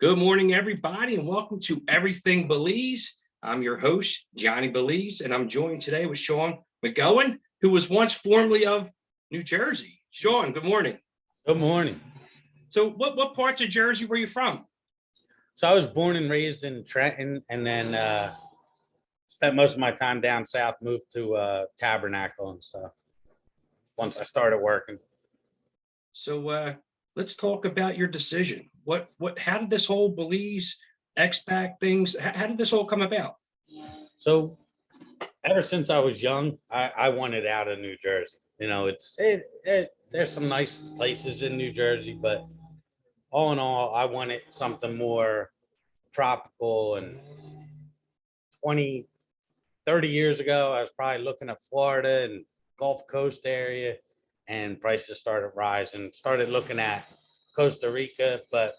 Good morning, everybody, and welcome to Everything Belize. I'm your host, Johnny Belize, and I'm joined today with Shawn Mcgowan, who was once formerly of New Jersey. Shawn, good morning. Good morning. So what parts of Jersey were you from? So I was born and raised in Trenton, and then spent most of my time down south, moved to Tabernacle and stuff once I started working. So let's talk about your decision. How did this whole Belize expat things, how did this all come about? So ever since I was young, I wanted out of New Jersey. You know, there's some nice places in New Jersey, but all in all, I wanted something more tropical. And 20, 30 years ago, I was probably looking at Florida and Gulf Coast area, and prices started rising. Started looking at Costa Rica, but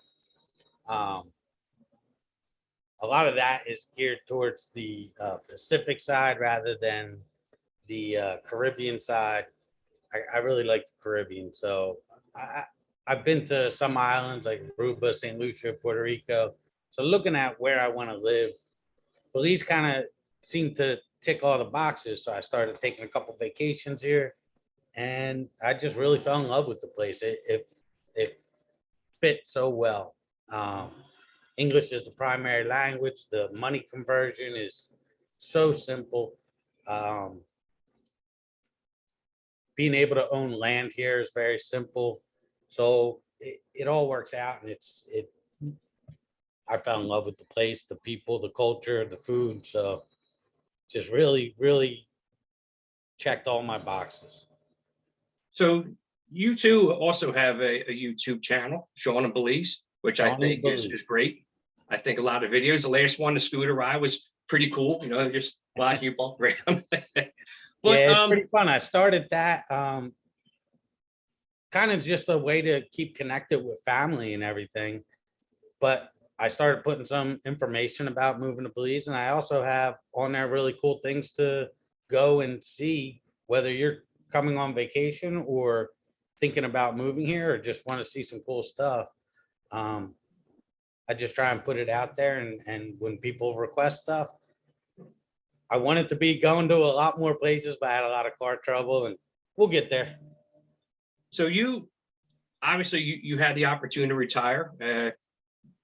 a lot of that is geared towards the Pacific side rather than the Caribbean side. I really like the Caribbean, so I've been to some islands like Aruba, St. Lucia, Puerto Rico. So looking at where I want to live, Belize kind of seemed to tick all the boxes. So I started taking a couple vacations here, and I just really fell in love with the place. It fit so well. English is the primary language. The money conversion is so simple. Um, Being able to own land here is very simple. So it all works out, and I fell in love with the place, the people, the culture, the food. So just really, really checked all my boxes. So you two also have a YouTube channel, Shawn and Belize, which I think is great. I think a lot of videos. The last one, the scooter ride, was pretty cool. You know, just watching you bump around. But yeah, it's pretty fun. I started that kind of just a way to keep connected with family and everything. But I started putting some information about moving to Belize, and I also have on there really cool things to go and see, whether you're coming on vacation or thinking about moving here or just want to see some cool stuff. I just try and put it out there, and when people request stuff, I wanted to be going to a lot more places, but I had a lot of car trouble, and we'll get there. So you obviously you had the opportunity to retire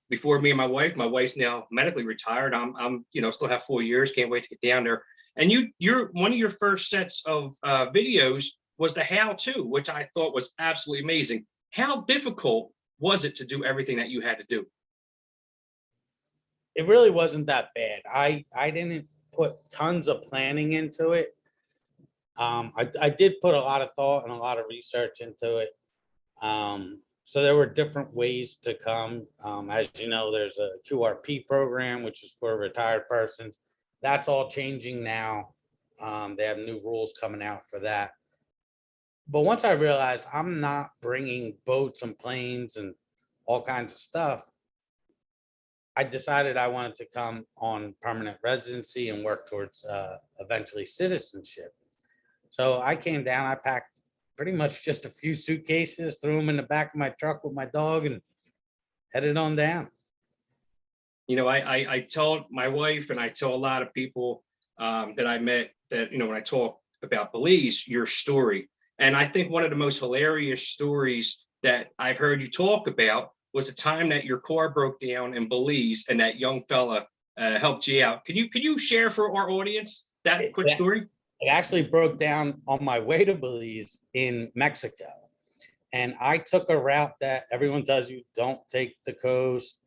before me and my wife. My wife's now medically retired. I'm still have 4 years. Can't wait to get down there. And you're one of your first sets of videos was the how-to, which I thought was absolutely amazing. How difficult was it to do everything that you had to do? It really wasn't that bad. I didn't put tons of planning into it. I did put a lot of thought and a lot of research into it. So there were different ways to come. As you know, there's a QRP program, which is for retired persons. That's all changing now. They have new rules coming out for that. But once I realized I'm not bringing boats and planes and all kinds of stuff, I decided I wanted to come on permanent residency and work towards eventually citizenship. So I came down, I packed pretty much just a few suitcases, threw them in the back of my truck with my dog, and headed on down. You know, I tell my wife and I tell a lot of people that I met that, when I talk about Belize, your story. And I think one of the most hilarious stories that I've heard you talk about was the time that your car broke down in Belize and that young fella helped you out. Can you share for our audience that quick story? It actually broke down on my way to Belize in Mexico. And I took a route that everyone tells you, don't take the coast,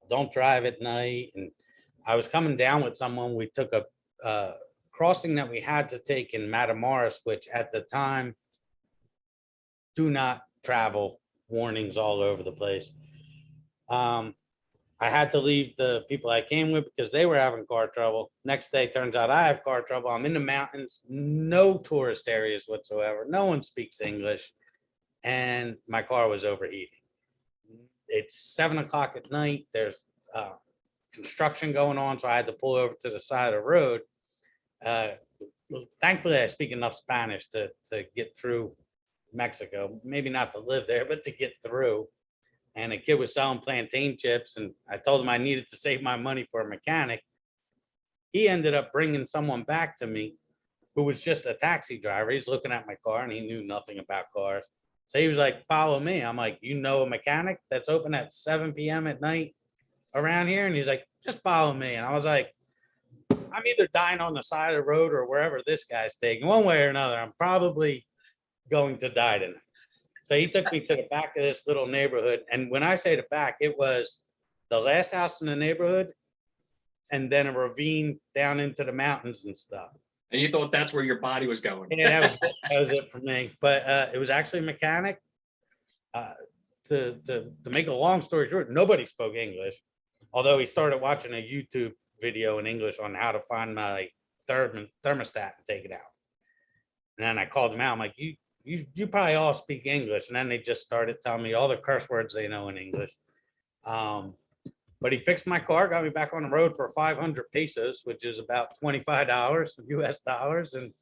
don't drive at night. And I was coming down with someone. We took a crossing that we had to take in Matamoros, which at the time, do not travel warnings all over the place. I had to leave the people I came with because they were having car trouble. Next day, turns out I have car trouble. I'm in the mountains, no tourist areas whatsoever. No one speaks English. And my car was overheating. It's 7 o'clock at night. There's construction going on. So I had to pull over to the side of the road. Thankfully, I speak enough Spanish to get through Mexico. Maybe not to live there, but to get through. and a kid was selling plantain chips, and I told him I needed to save my money for a mechanic. He ended up bringing someone back to me who was just a taxi driver. He's looking at my car and he knew nothing about cars. So he was like, follow me. I'm like, you know a mechanic that's open at 7 p.m. at night around here? And he's like, just follow me. And I was like, I'm either dying on the side of the road or wherever this guy's taking. One way or another, I'm probably going to die tonight. So he took me to the back of this little neighborhood. And when I say the back, it was the last house in the neighborhood and then a ravine down into the mountains and stuff. And you thought that's where your body was going. Yeah, that was it for me. But it was actually a mechanic. To make a long story short, nobody spoke English, although he started watching a YouTube video in English on how to find my thermostat and take it out. And then I called him out. I'm like, you probably all speak English. And then they just started telling me all the curse words they know in English. But he fixed my car, got me back on the road for 500 pesos, which is about $25 US dollars. And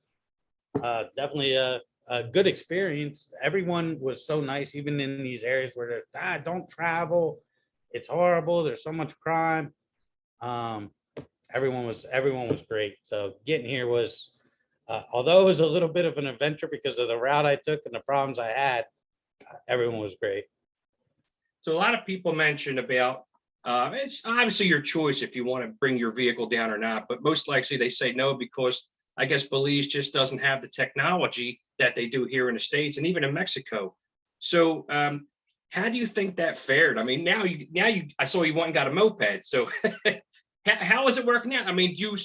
definitely a good experience. Everyone was so nice, even in these areas where there's, don't travel. It's horrible. There's so much crime. Everyone was great. So getting here was, although it was a little bit of an adventure because of the route I took and the problems I had, everyone was great. So a lot of people mentioned about, it's obviously your choice if you want to bring your vehicle down or not, but most likely they say no because I guess Belize just doesn't have the technology that they do here in the States and even in Mexico. So how do you think that fared? I mean, now I saw you went and got a moped. So how is it working out? I mean, do you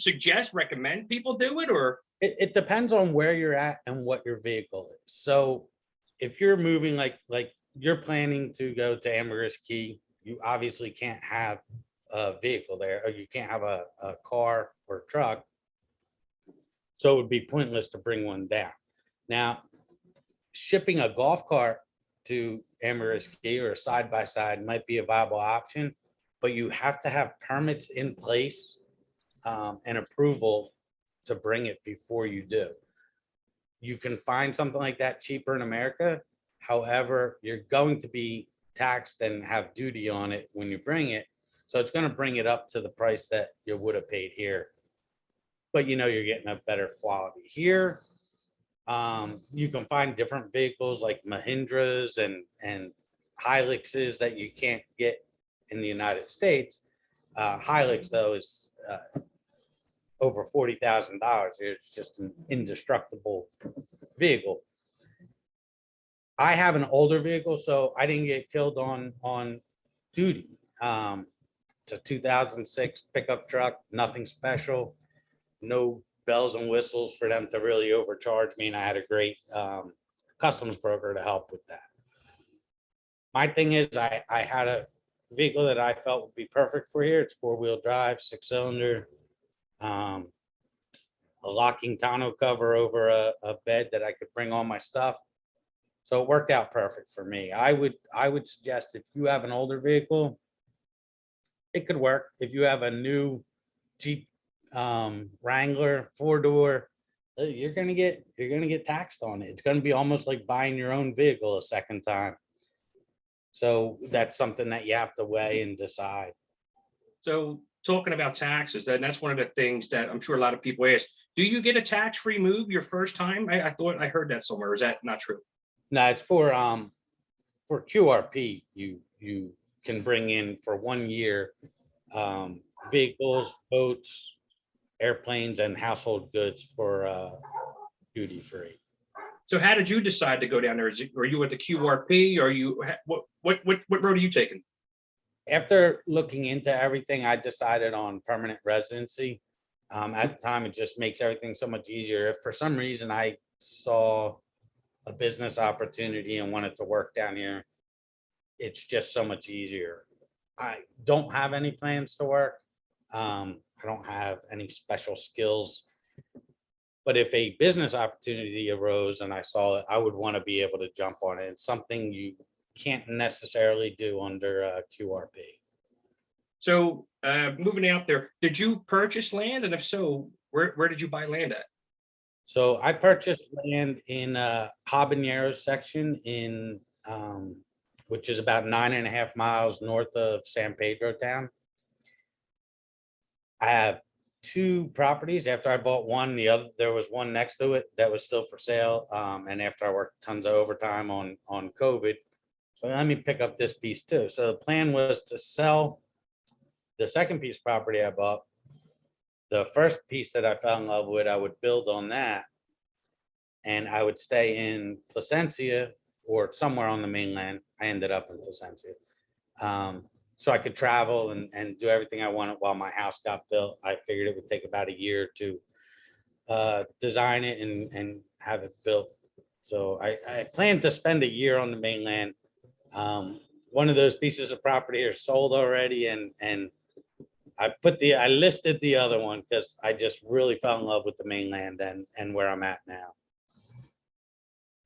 recommend people do it, or? It depends on where you're at and what your vehicle is. So if you're moving like you're planning to go to Ambergris Caye, you obviously can't have a vehicle there, or you can't have a car or truck. So it would be pointless to bring one down. Now, shipping a golf cart to Ambergris Caye or a side-by-side might be a viable option, but you have to have permits in place and approval to bring it before you do. You can find something like that cheaper in America. However, you're going to be taxed and have duty on it when you bring it. So it's going to bring it up to the price that you would have paid here. But you know, you're getting a better quality here. You can find different vehicles like Mahindras and Hiluxes that you can't get in the United States. Hilux though is over $40,000. It's just an indestructible vehicle. I have an older vehicle, so I didn't get killed on duty. It's a 2006 pickup truck, nothing special, no bells and whistles for them to really overcharge me, and I had a great customs broker to help with that. My thing is, I had a vehicle that I felt would be perfect for here. It's 4-wheel drive, 6-cylinder, a locking tonneau cover over a bed that I could bring all my stuff. So it worked out perfect for me. I would suggest if you have an older vehicle, it could work. If you have a new Jeep Wrangler 4-door, you're gonna get taxed on it. It's gonna be almost like buying your own vehicle a second time. So that's something that you have to weigh and decide. So talking about taxes, that's one of the things that I'm sure a lot of people ask. Do you get a tax-free move your first time? I thought I heard that somewhere. Is that not true? No, it's for QRP. You can bring in for 1 year vehicles, boats, airplanes, and household goods for duty free. So how did you decide to go down there? Are you at the QRP? Or what road are you taking? After looking into everything, I decided on permanent residency. At the time, it just makes everything so much easier. If for some reason I saw a business opportunity and wanted to work down here, it's just so much easier. I don't have any plans to work. I don't have any special skills, but if a business opportunity arose and I saw it, I would want to be able to jump on it. It's something you can't necessarily do under QRP. So moving out there, did you purchase land? And if so, where did you buy land at? So I purchased land in Habanero section in which is about 9.5 miles north of San Pedro town. I have 2 properties. After I bought one, there was one next to it that was still for sale. And after I worked tons of overtime on COVID, so let me pick up this piece too. So the plan was to sell the second piece of property I bought. The first piece that I fell in love with, I would build on that, and I would stay in Placencia or somewhere on the mainland. I ended up in Placencia. So I could travel and do everything I wanted while my house got built. I figured it would take about a year to design it and have it built. So I plan to spend a year on the mainland. One of those pieces of property are sold already, and I listed the other one because I just really fell in love with the mainland and where I'm at now.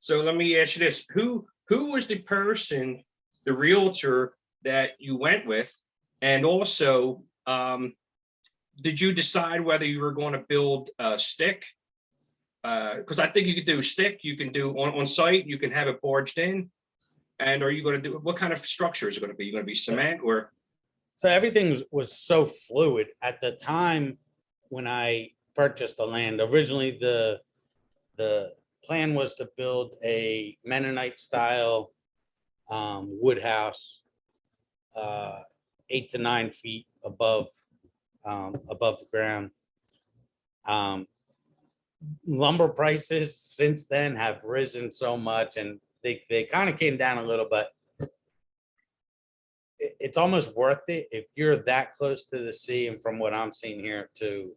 So let me ask you this: who was the person, the realtor that you went with, and also did you decide whether you were going to build a stick? Because I think you could do stick, you can do on site, you can have it barged in. And are you going to do, what kind of structure is it going to be? You're going to be cement or? So everything was so fluid at the time when I purchased the land. Originally, the plan was to build a Mennonite style wood house, 8 to 9 feet above the ground. Lumber prices since then have risen so much, and they kind of came down a little, but it's almost worth it if you're that close to the sea, and from what I'm seeing here, to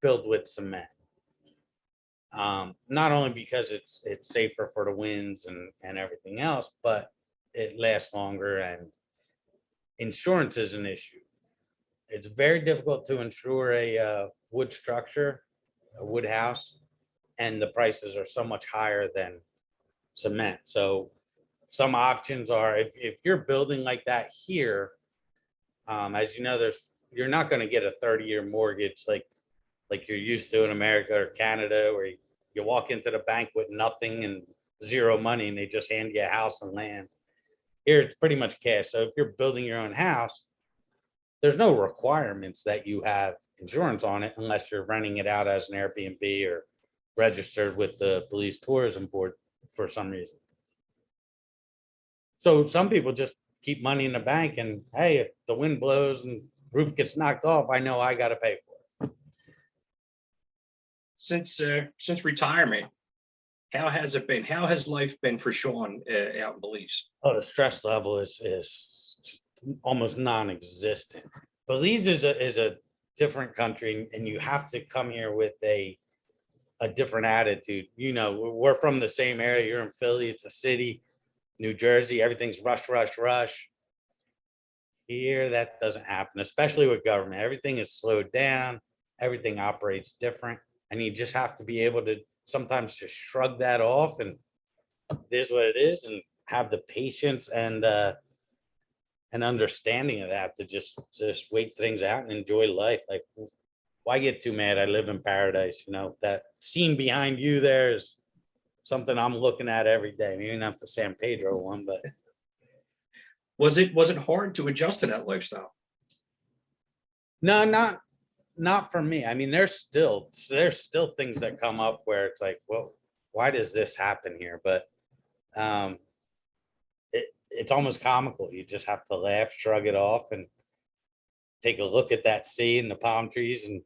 build with cement. Not only because it's safer for the winds and everything else, but it lasts longer, and insurance is an issue. It's very difficult to insure a wood structure, a wood house, and the prices are so much higher than cement. So some options are, if you're building like that here, as you know, you're not going to get a 30-year mortgage like you're used to in America or Canada, where you walk into the bank with nothing and zero money and they just hand you a house and land. Here it's pretty much cash. So if you're building your own house, there's no requirements that you have insurance on it unless you're renting it out as an Airbnb or registered with the Belize Tourism Board for some reason. So some people just keep money in the bank, and hey, if the wind blows and roof gets knocked off, I know I got to pay for it. Since retirement, how has it been? How has life been for Shawn out in Belize? Oh, the stress level is almost non-existent. Belize is a different country, and you have to come here with a different attitude. You know, we're from the same area. You're in Philly, it's a city. New Jersey, everything's rush, rush, rush. Here, that doesn't happen, especially with government. Everything is slowed down. Everything operates different. And you just have to be able to sometimes just shrug that off, and it is what it is, and have the patience and understanding of that to just wait things out and enjoy life. Like, why get too mad? I live in paradise. You know, that scene behind you there is something I'm looking at every day. Maybe not the San Pedro one, but Was it hard to adjust to that lifestyle? no, not for me. I mean, there's still things that come up where it's like, well, why does this happen here? But it's almost comical. You just have to laugh, shrug it off, and take a look at that sea and the palm trees, and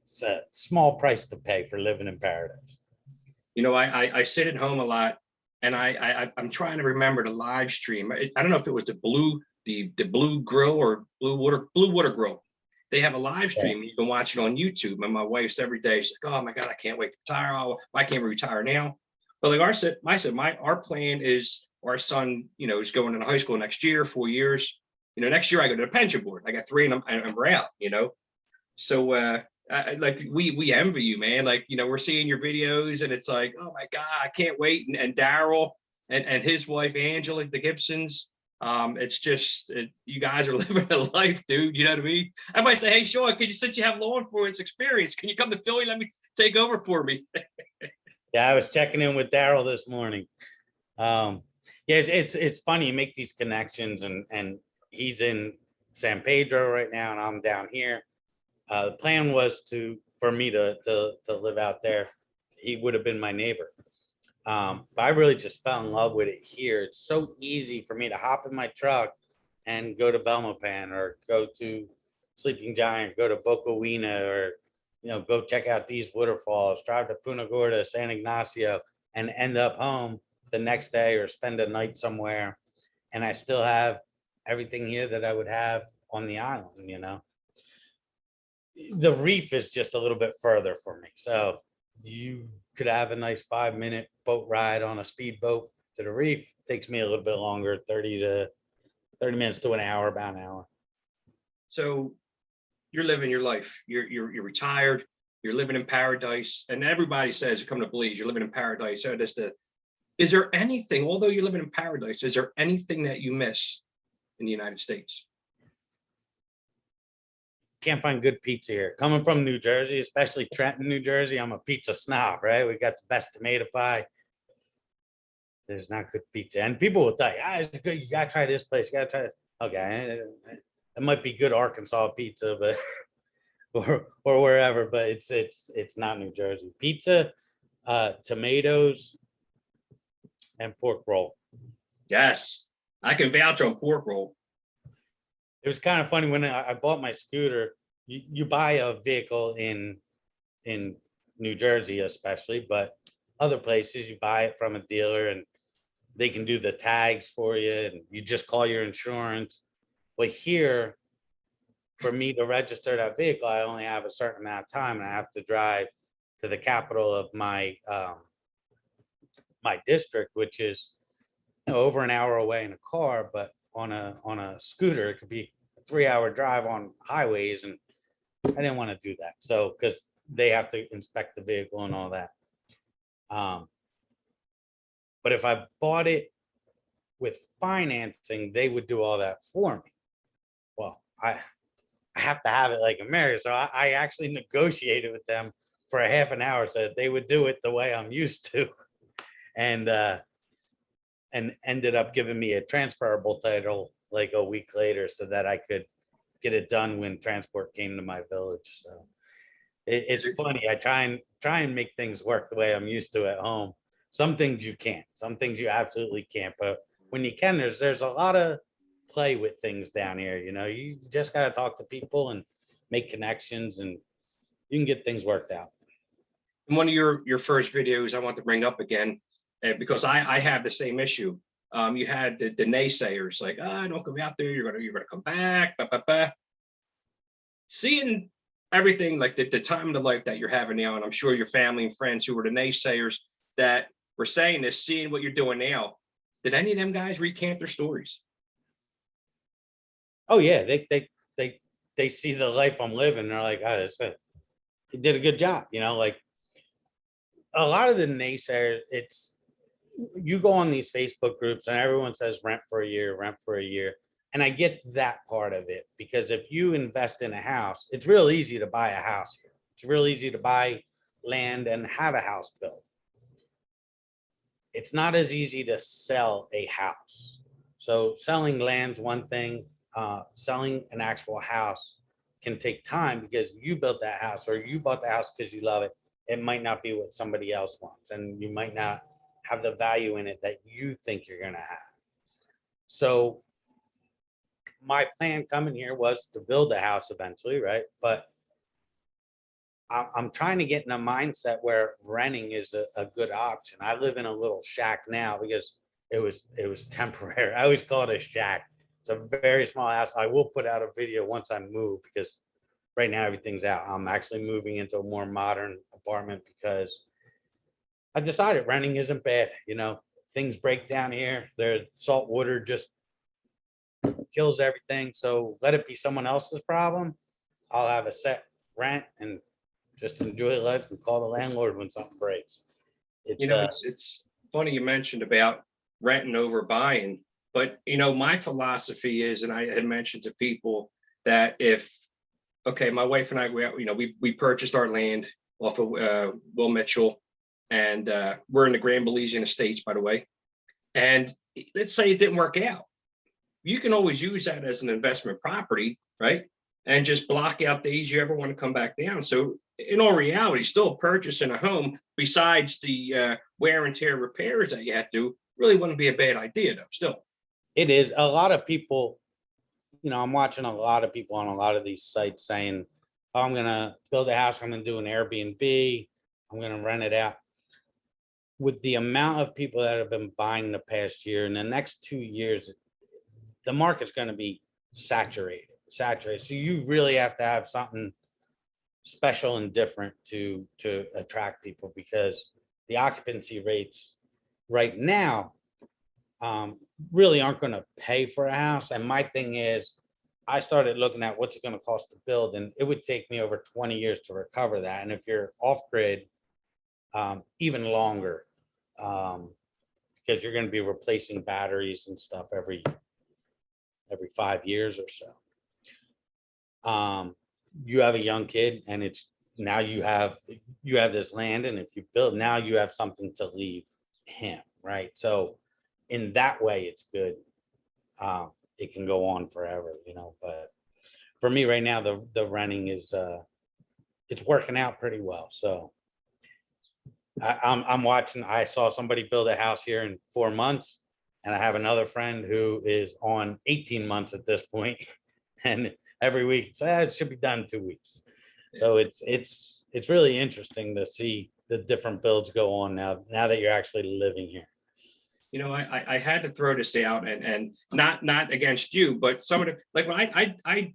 it's a small price to pay for living in paradise. You know, I sit at home a lot, and I'm trying to remember the live stream. I don't know if it was the Blue Grill or Blue Water Grill. They have a live stream. You can watch it on YouTube. And my wife's every day, she's like, "Oh my God, I can't wait to retire. Oh, why can't we retire now?" But like our plan is, our son, you know, is going into high school next year, 4 years. You know, next year I go to the pension board. I got 3 and we're out, you know. So like we envy you, man. Like, you know, we're seeing your videos, and it's like, oh my God, I can't wait. And Daryl and his wife Angela, the Gibsons. It's just you guys are living a life, dude. You know what I mean? I might say, hey, Shawn, since you have law enforcement experience, can you come to Philly? Let me take over for me. Yeah, I was checking in with Daryl this morning. Yeah, it's funny, you make these connections, and he's in San Pedro right now and I'm down here. The plan was for me to live out there. He would have been my neighbor. But I really just fell in love with it here. It's so easy for me to hop in my truck and go to Belmopan or go to Sleeping Giant, go to Boca Wina, or go check out these waterfalls, drive to Punta Gorda, San Ignacio, and end up home the next day or spend a night somewhere. And I still have everything here that I would have on the island. The reef is just a little bit further for me. So you could have a nice 5-minute boat ride on a speedboat to the reef. Takes me a little bit longer, 30 minutes to an hour, about an hour. So you're living your life. You're retired. You're living in paradise. And everybody says, you come to Belize, you're living in paradise. So is there anything, although you're living in paradise, is there anything that you miss in the United States? Can't find good pizza here. Coming from New Jersey, especially Trenton, New Jersey, I'm a pizza snob, right? We got the best tomato pie. There's not good pizza. And people will tell you, it's good. You got to try this place. You got to try this. Okay. It might be good Arkansas pizza, but or wherever, but it's not New Jersey. Pizza, tomatoes, and pork roll. Yes, I can vouch on pork roll. It was kind of funny when I bought my scooter. You buy a vehicle in New Jersey, especially, but other places you buy it from a dealer and they can do the tags for you, and you just call your insurance. But here, for me to register that vehicle, I only have a certain amount of time, and I have to drive to the capital of my my district, which is over an hour away in a car, but on a scooter, it could be a 3-hour drive on highways, and I didn't want to do that. So because they have to inspect the vehicle and all that. But if I bought it with financing, they would do all that for me. Well, I have to have it like America. So I actually negotiated with them for a half an hour so that they would do it the way I'm used to. And ended up giving me a transferable title like a week later so that I could get it done when transport came to my village. So it's funny. I try and make things work the way I'm used to at home. Some things you can't, some things you absolutely can't, but when you can, there's a lot of play with things down here. You just got to talk to people and make connections, and you can get things worked out. In one of your first videos, I want to bring up again, because I have the same issue. You had the naysayers like, don't come out there, you're gonna come back, blah, blah, blah. Seeing everything like the time of the life that you're having now, and I'm sure your family and friends who were the naysayers that were saying this, seeing what you're doing now, did any of them guys recant their stories? Oh yeah, they see the life I'm living. They're like, you did a good job. Like a lot of the naysayers, you go on these Facebook groups and everyone says rent for a year. And I get that part of it, because if you invest in a house, it's real easy to buy a house here. It's real easy to buy land and have a house built. It's not as easy to sell a house. So selling land's one thing. Selling an actual house can take time, because you built that house or you bought the house because you love it. It might not be what somebody else wants, and you might not have the value in it that you think you're going to have. So my plan coming here was to build a house eventually, right? But I'm trying to get in a mindset where renting is a good option. I live in a little shack now because it was temporary. I always call it a shack. It's a very small house. I will put out a video once I move, because right now everything's out. I'm actually moving into a more modern apartment because I decided renting isn't bad. Things break down here. The salt water just kills everything. So let it be someone else's problem. I'll have a set rent and just enjoy life and call the landlord when something breaks. It's funny you mentioned about renting over buying, but my philosophy is, and I had mentioned to people that my wife and I, we purchased our land off of Will Mitchell, and we're in the Grand Belizean Estates, by the way. and let's say it didn't work out. You can always use that as an investment property, right? And just block out days you ever want to come back down. So in all reality, still purchasing a home besides the wear and tear repairs that you have to really wouldn't be a bad idea though, still. It is. A lot of people, I'm watching a lot of people on a lot of these sites saying, oh, I'm going to build a house. I'm going to do an Airbnb. I'm going to rent it out. With the amount of people that have been buying the past year, in the next 2 years, the market's going to be saturated. So you really have to have something special and different to attract people, because the occupancy rates right now really aren't going to pay for a house. And my thing is, I started looking at what's it going to cost to build, and it would take me over 20 years to recover that. And if you're off grid, even longer, because you're going to be replacing batteries and stuff every 5 years or so. You have a young kid, and it's now you have this land, and if you build now, you have something to leave him, right? So in that way, it's good. It can go on forever, but for me right now, the renting is it's working out pretty well. So I'm watching. I saw somebody build a house here in 4 months, and I have another friend who is on 18 months at this point, and every week it's it should be done in 2 weeks. So it's really interesting to see the different builds go on now that you're actually living here. I had to throw this out, and not against you, but some of the, like when I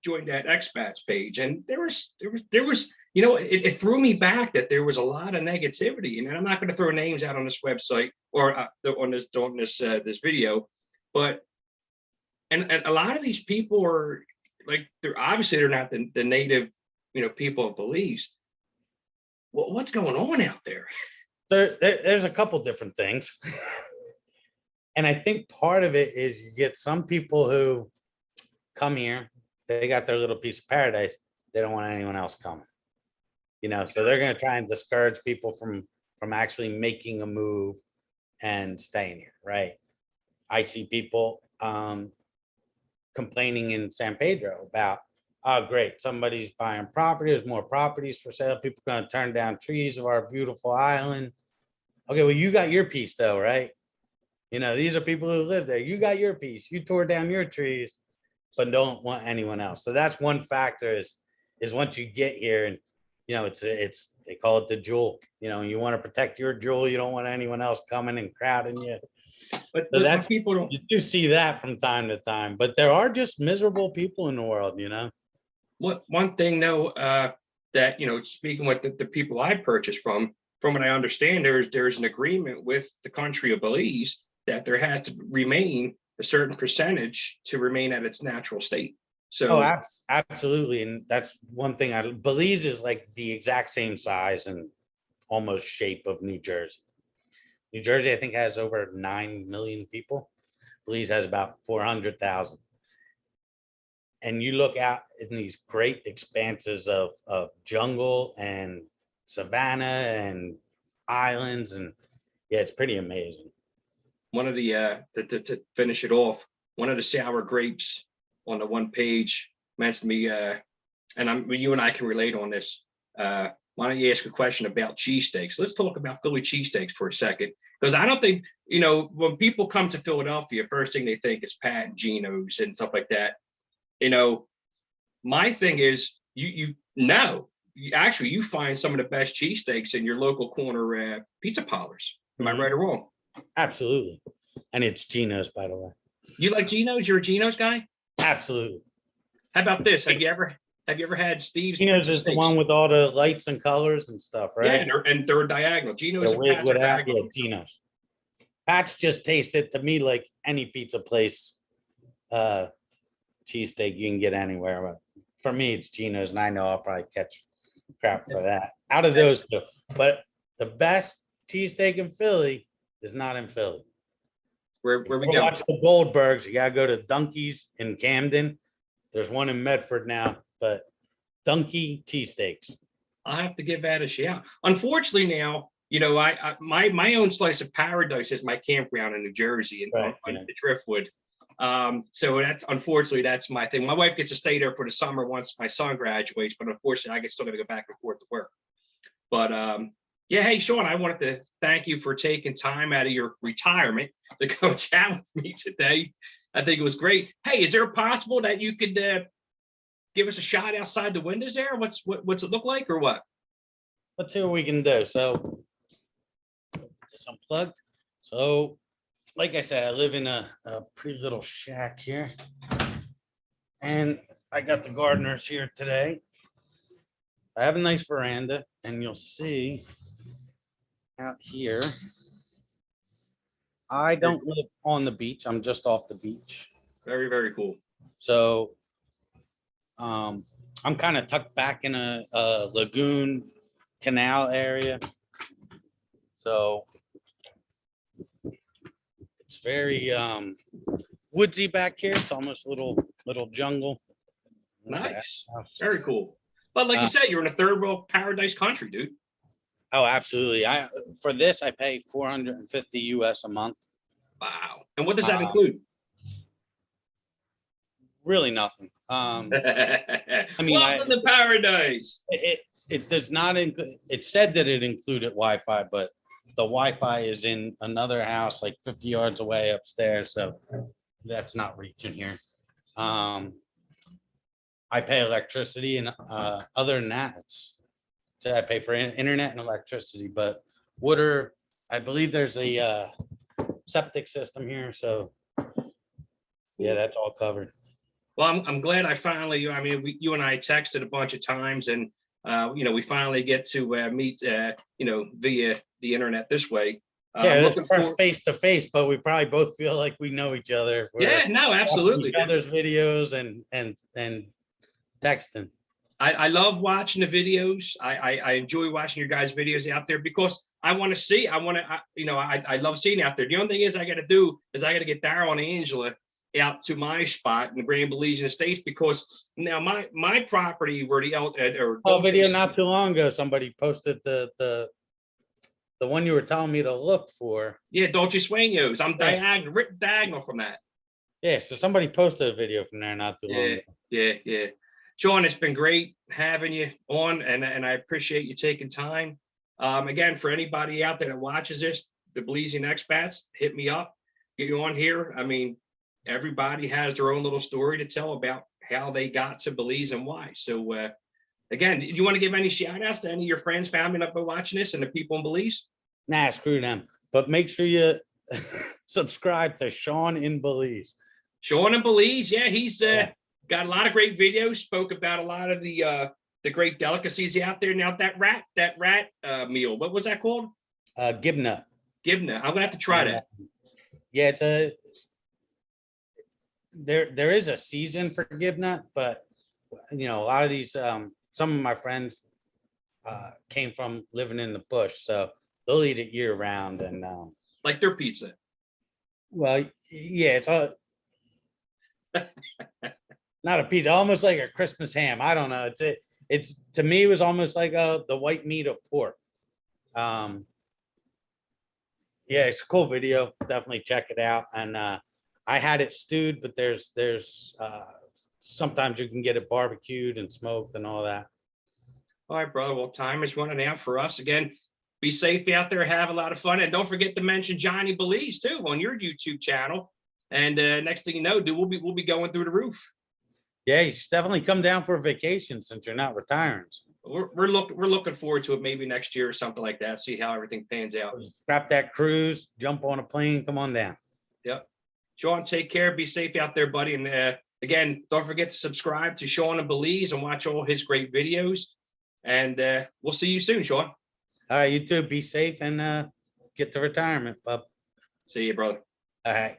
joined that expats page, and there was it threw me back that there was a lot of negativity, and I'm not going to throw names out on this website or on this video, but and a lot of these people are like, they're not the native people of Belize. Well, what's going on out there? There's a couple different things. And I think part of it is you get some people who come here, they got their little piece of paradise. They don't want anyone else coming, so they're going to try and discourage people from actually making a move and staying here. Right. I see people complaining in San Pedro about, oh, great, somebody's buying property. There's more properties for sale. People are going to turn down trees of our beautiful island. Okay, well, you got your piece though, right? These are people who live there. You got your piece. You tore down your trees, but don't want anyone else. So that's one factor is once you get here, and it's they call it the jewel. You want to protect your jewel. You don't want anyone else coming and crowding you. But so that's people don't. You do see that from time to time, but there are just miserable people in the world. What one thing though, that speaking with the people I purchased from what I understand, there's an agreement with the country of Belize that there has to remain a certain percentage to remain at its natural state. So absolutely. And that's one thing. Belize is like the exact same size and almost shape of New Jersey. New Jersey, I think, has over 9 million people. Belize has about 400,000. And you look out in these great expanses of jungle and savanna and islands, and it's pretty amazing. One of the to finish it off, one of the sour grapes on the one page mentioned me, and you and I can relate on this. Why don't you ask a question about cheesesteaks? Let's talk about Philly cheesesteaks for a second, because I don't think when people come to Philadelphia, first thing they think is Pat and Gino's and stuff like that. My thing is you find some of the best cheesesteaks in your local corner pizza parlors. Am I right or wrong? Absolutely. And it's Gino's, by the way. You like Gino's? You're a Gino's guy? Absolutely. How about this? Have you ever had Steve's? Gino's is the one with all the lights and colors and stuff, right? Yeah, and they're diagonal. Gino's and Pat's are diagonal. Yeah, Gino's. Pat's just tasted to me like any pizza place cheesesteak you can get anywhere. But for me, it's Gino's, and I know I'll probably catch crap for that. Out of those two. But the best cheesesteak in Philly is not in Philly. Where we go? Watch the Goldbergs. You gotta go to Donkey's in Camden. There's one in Medford now, but Donkey cheesesteaks. I'll have to give that a shout. Unfortunately, now my own slice of paradise is my campground in New Jersey and Right, on yeah. the Driftwood. So unfortunately that's my thing. My wife gets to stay there for the summer once my son graduates, but unfortunately I still got to go back and forth to work. But yeah, hey Shawn, I wanted to thank you for taking time out of your retirement to go chat with me today. I think it was great. Hey, is there possible that you could give us a shot outside the windows there? What's it look like or what? Let's see what we can do. So just unplugged. So like I said, I live in a pretty little shack here. And I got the gardeners here today. I have a nice veranda, and you'll see out here. I don't live on the beach. I'm just off the beach. Very, very cool. So I'm kind of tucked back in a lagoon canal area. So it's very woodsy back here. It's almost a little jungle. Nice. Very cool. But like you said, you're in a third world paradise country, dude. Oh, absolutely. For this I pay $450 US a month. Wow. And what does that include? Really nothing. I mean, welcome to paradise. It does not include. It said that it included Wi-Fi, but the Wi-Fi is in another house like 50 yards away upstairs, so that's not reaching here. I pay electricity, and other than that, I pay for internet and electricity. But water, I believe there's a septic system here, so yeah, that's all covered. Well, I'm glad I finally. I mean, you and I texted a bunch of times, and we finally get to meet. Via the internet this way. Yeah, it's first face to face, but we probably both feel like we know each other. Yeah, no, absolutely. Each other's videos and texting. I love watching the videos. I enjoy watching your guys' videos out there because I want to see. I love seeing out there. The only thing is I got to get Daryl and Angela out to my spot in the Grand Belize Estates because now my property where the video not too long ago somebody posted the one you were telling me to look for. Yeah, Dolce Sueños. I'm diagonal from that. Yeah, so somebody posted a video from there not too long ago. Yeah. Shawn, it's been great having you on, and I appreciate you taking time. Again, for anybody out there that watches this, the Belizean expats, hit me up, get you on here. I mean, everybody has their own little story to tell about how they got to Belize and why. So, again, do you want to give any shout outs to any of your friends, family up there watching this and the people in Belize? Nah, screw them. But make sure you subscribe to Shawn in Belize. Shawn in Belize, yeah, he's got a lot of great videos, spoke about a lot of the great delicacies out there. Now that rat meal, what was that called? Gibna. I'm gonna have to try that. Yeah, there is a season for gibna, but a lot of these some of my friends came from living in the bush, so they'll eat it year round and like their pizza. Well, yeah, it's not a pizza, almost like a Christmas ham. I don't know. It's to me it was almost like the white meat of pork. Yeah, it's a cool video. Definitely check it out. And I had it stewed, but there's sometimes you can get it barbecued and smoked and all that. All right, brother. Well, time is running out for us again. Be safe out there. Have a lot of fun, and don't forget to mention Johnny Belize too on your YouTube channel. And next thing you know, dude, we'll be going through the roof. Yeah, you should definitely come down for a vacation since you're not retiring. We're looking forward to it maybe next year or something like that. See how everything pans out. Scrap that cruise, jump on a plane, come on down. Yep. Shawn, take care. Be safe out there, buddy. And again, don't forget to subscribe to Shawn in Belize and watch all his great videos. And we'll see you soon, Shawn. All right, you too. Be safe and get to retirement, bub. See you, brother. All right.